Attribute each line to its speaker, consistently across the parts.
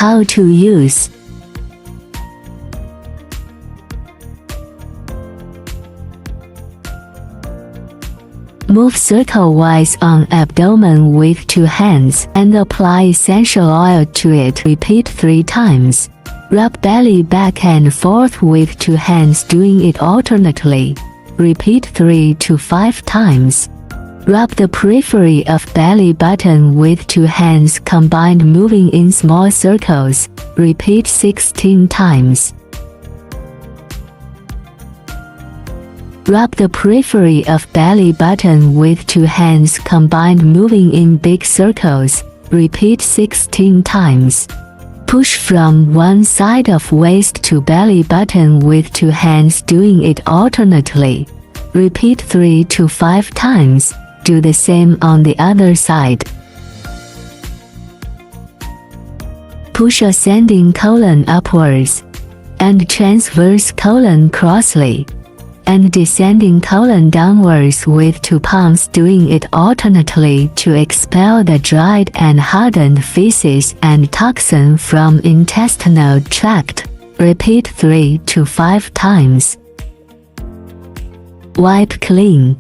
Speaker 1: How to use. Move circle-wise on abdomen with 2 hands and apply essential oil to it. Repeat 3 times. Rub belly back and forth with 2 hands, doing it alternately. Repeat 3 to 5 times. Rub the periphery of belly button with 2 hands combined, moving in small circles. Repeat 16 times. Rub the periphery of belly button with 2 hands combined, moving in big circles. Repeat 16 times. Push from one side of waist to belly button with 2 hands, doing it alternately. Repeat 3 to 5 times. Do the same on the other side. Push ascending colon upwards and transverse colon crossly, and descending colon downwards with 2 palms, doing it alternately to expel the dried and hardened feces and toxin from intestinal tract. Repeat 3 to 5 times. Wipe clean.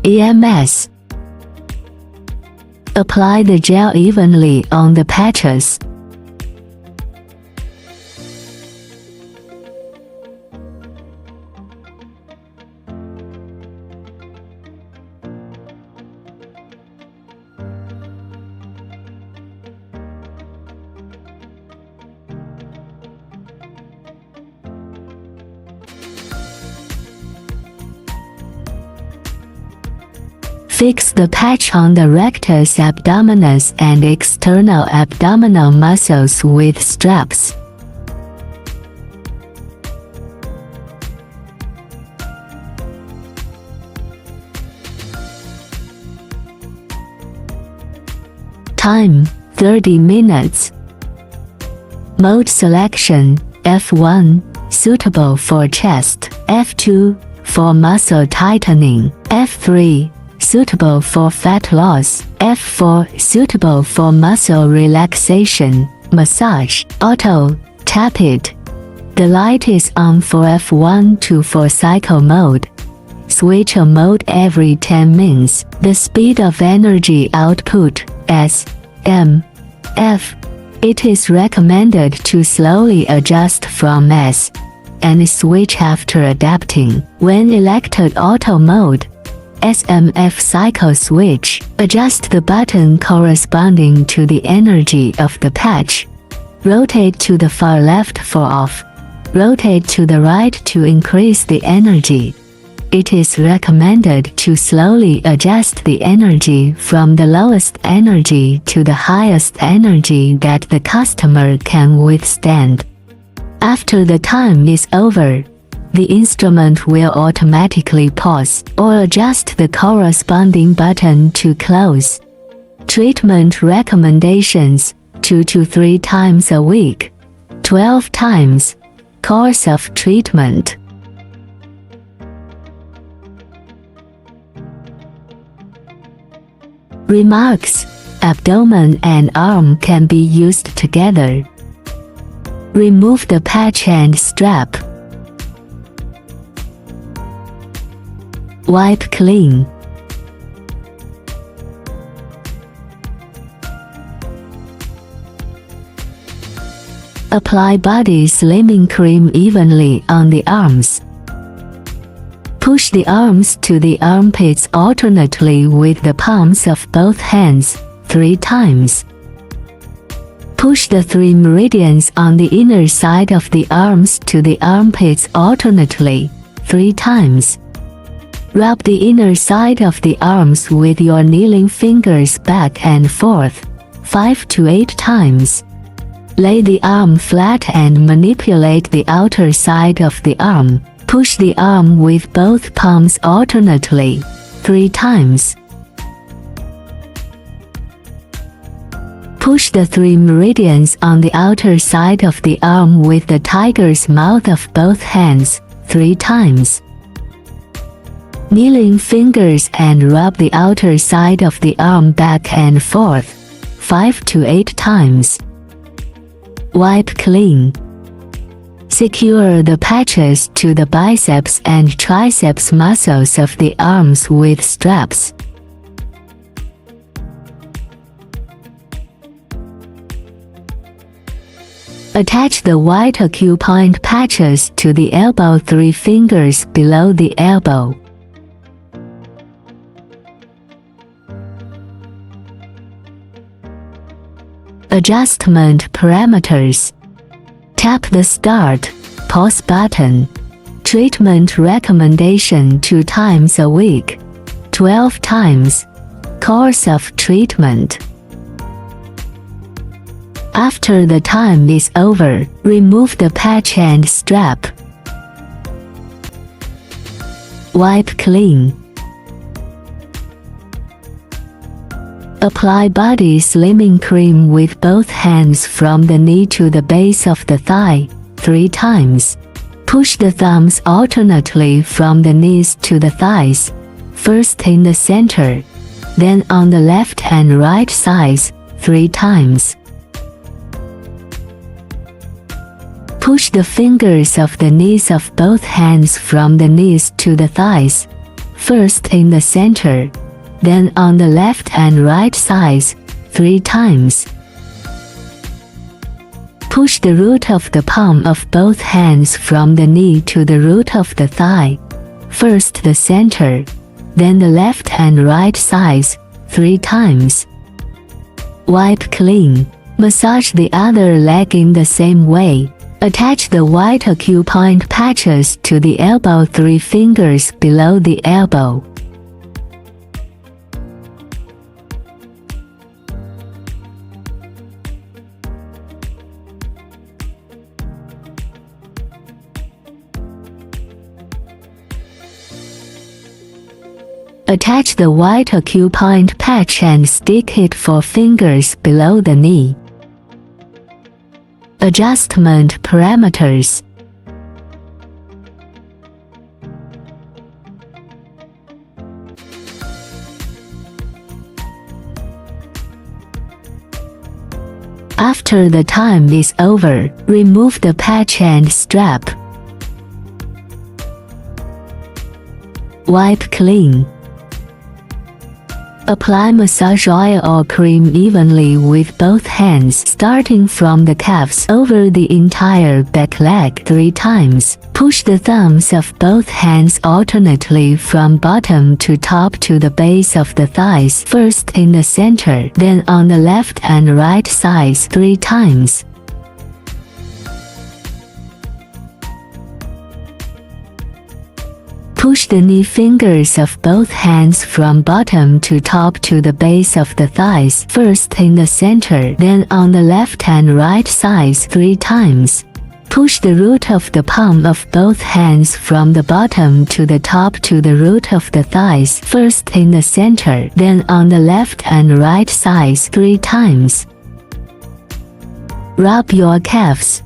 Speaker 1: EMS. Apply the gel evenly on the patches. Fix the patch on the rectus abdominis and external abdominal muscles with straps. Time, 30 minutes. Mode selection, F1, suitable for chest, F2, for muscle tightening, F3, suitable for fat loss, F4, suitable for muscle relaxation, massage, auto, tap it. The light is on for F1 to 4 cycle mode. Switch a mode every 10 minutes. The speed of energy output, S, M, F. It is recommended to slowly adjust from S and switch after adapting. When elected auto mode, SMF cycle switch, adjust the button corresponding to the energy of the patch. Rotate to the far left for off. Rotate to the right to increase the energy. It is recommended to slowly adjust the energy from the lowest energy to the highest energy that the customer can withstand. After the time is over, the instrument will automatically pause or adjust the corresponding button to close. Treatment recommendations: 2 to 3 times a week, 12 times. Course of treatment. Remarks: abdomen and arm can be used together. Remove the patch and strap. Wipe clean. Apply body slimming cream evenly on the arms. Push the arms to the armpits alternately with the palms of both hands 3 times. Push the 3 meridians on the inner side of the arms to the armpits alternately 3 times. Rub the inner side of the arms with your kneeling fingers back and forth 5 to 8 times. Lay the arm flat and manipulate the outer side of the arm. Push the arm with both palms alternately 3 times. Push the 3 meridians on the outer side of the arm with the tiger's mouth of both hands 3 times. Kneeling fingers and rub the outer side of the arm back and forth 5 to 8 times. Wipe clean. Secure the patches to the biceps and triceps muscles of the arms with straps. Attach the white acupoint patches to the elbow 3 fingers below the elbow. Adjustment parameters. Tap the Start, Pause button. Treatment recommendation 2 times a week, 12 times. Course of treatment. After the time is over, remove the patch and strap. Wipe clean. Apply body slimming cream with both hands from the knee to the base of the thigh, 3 times. Push the thumbs alternately from the knees to the thighs, first in the center, then on the left and right sides, 3 times. Push the fingers of the knees of both hands from the knees to the thighs, first in the center, then on the left and right sides, 3 times. Push the root of the palm of both hands from the knee to the root of the thigh, first the center, then the left and right sides, 3 times. Wipe clean. Massage the other leg in the same way. Attach the white acupoint patches to the elbow 3 fingers below the elbow. Attach the white acupoint patch and stick it 4 fingers below the knee. Adjustment parameters. After the time is over, remove the patch and strap. Wipe clean. Apply massage oil or cream evenly with both hands starting from the calves over the entire back leg 3 times. Push the thumbs of both hands alternately from bottom to top to the base of the thighs, first in the center, then on the left and right sides 3 times. Push the knee fingers of both hands from bottom to top to the base of the thighs, first in the center, then on the left and right sides 3 times. Push the root of the palm of both hands from the bottom to the top to the root of the thighs, first in the center, then on the left and right sides 3 times. Rub your calves.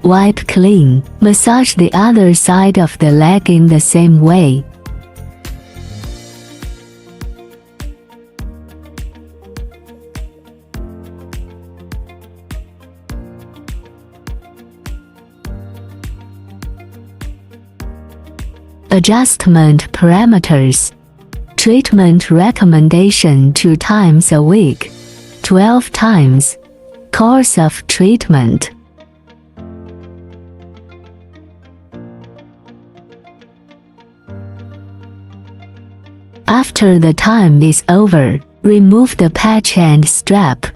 Speaker 1: Wipe clean. Massage the other side of the leg in the same way. Adjustment parameters. Treatment recommendation 2 times a week, 12 times. Course of treatment. After the time is over, remove the patch and strap.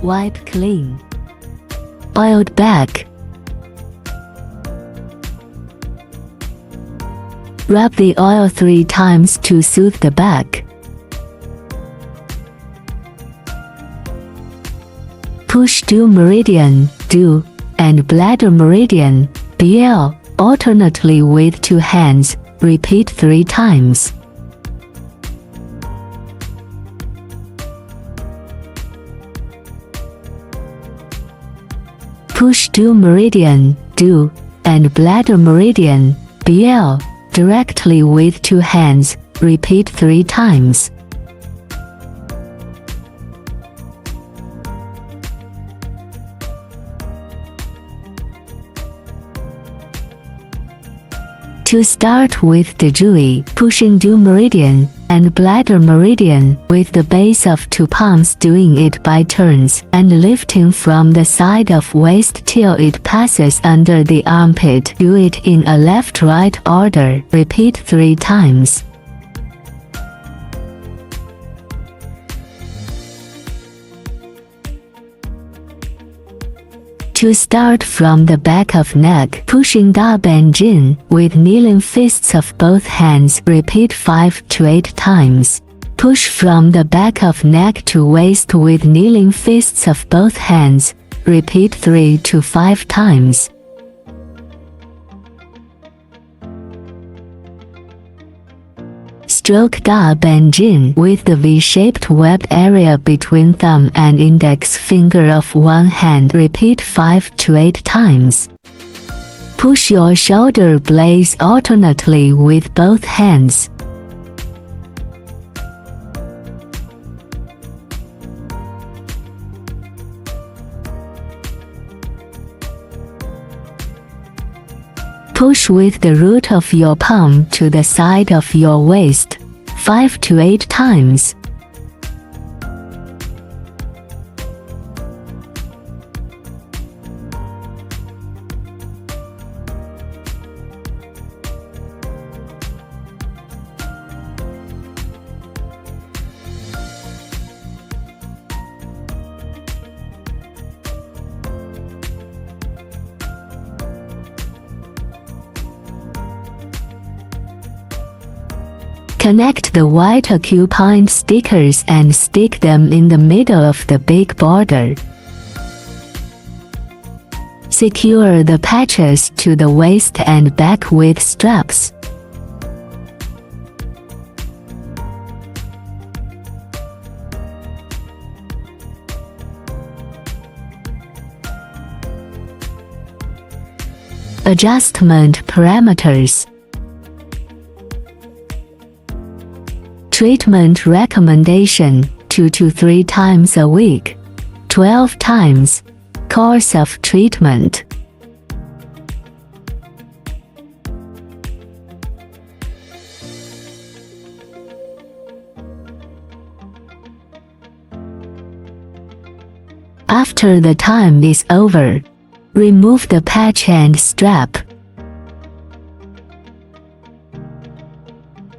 Speaker 1: Wipe clean. Oiled back. Rub the oil 3 times to soothe the back. Push due meridian, due, and bladder meridian, BL, alternately with 2 hands, repeat 3 times. Push due meridian, due, and bladder meridian, BL, directly with 2 hands, repeat 3 times. To start with the Jui, pushing due meridian and bladder meridian with the base of 2 palms, doing it by turns and lifting from the side of waist till it passes under the armpit. Do it in a left-right order. Repeat 3 times. To start from the back of neck, pushing Da Ben Jin with kneeling fists of both hands. Repeat 5 to 8 times. Push from the back of neck to waist with kneeling fists of both hands. Repeat 3 to 5 times. Stroke Da Ben Jin with the V-shaped webbed area between thumb and index finger of one hand. Repeat 5 to 8 times. Push your shoulder blades alternately with both hands. Push with the root of your palm to the side of your waist, 5 to 8 times. Connect the white acupoint stickers and stick them in the middle of the big border. Secure the patches to the waist and back with straps. Adjustment parameters. Treatment recommendation: 2 to 3 times a week, 12 times. Course of treatment. After the time is over, remove the patch and strap.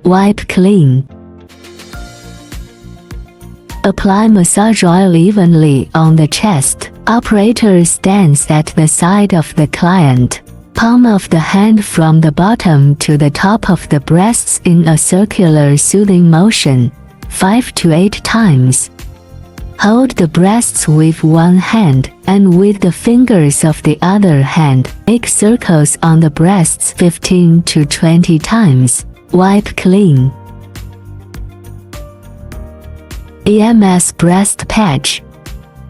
Speaker 1: Wipe clean. Apply massage oil evenly on the chest. Operator stands at the side of the client. Palm of the hand from the bottom to the top of the breasts in a circular soothing motion, 5 to 8 times. Hold the breasts with one hand, and with the fingers of the other hand, make circles on the breasts 15 to 20 times. Wipe clean. EMS breast patch.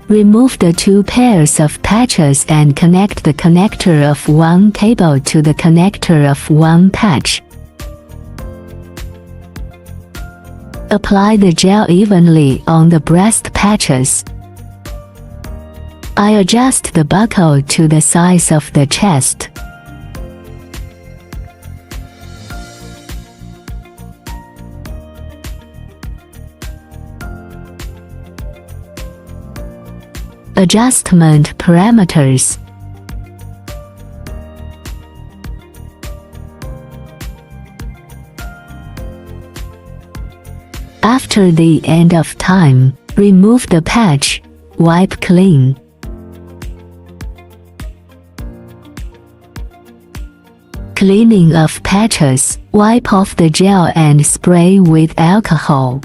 Speaker 1: Remove the 2 pairs of patches and connect the connector of one cable to the connector of one patch. Apply the gel evenly on the breast patches. I adjust the buckle to the size of the chest. Adjustment parameters. After the end of time, remove the patch, wipe clean. Cleaning of patches, wipe off the gel and spray with alcohol.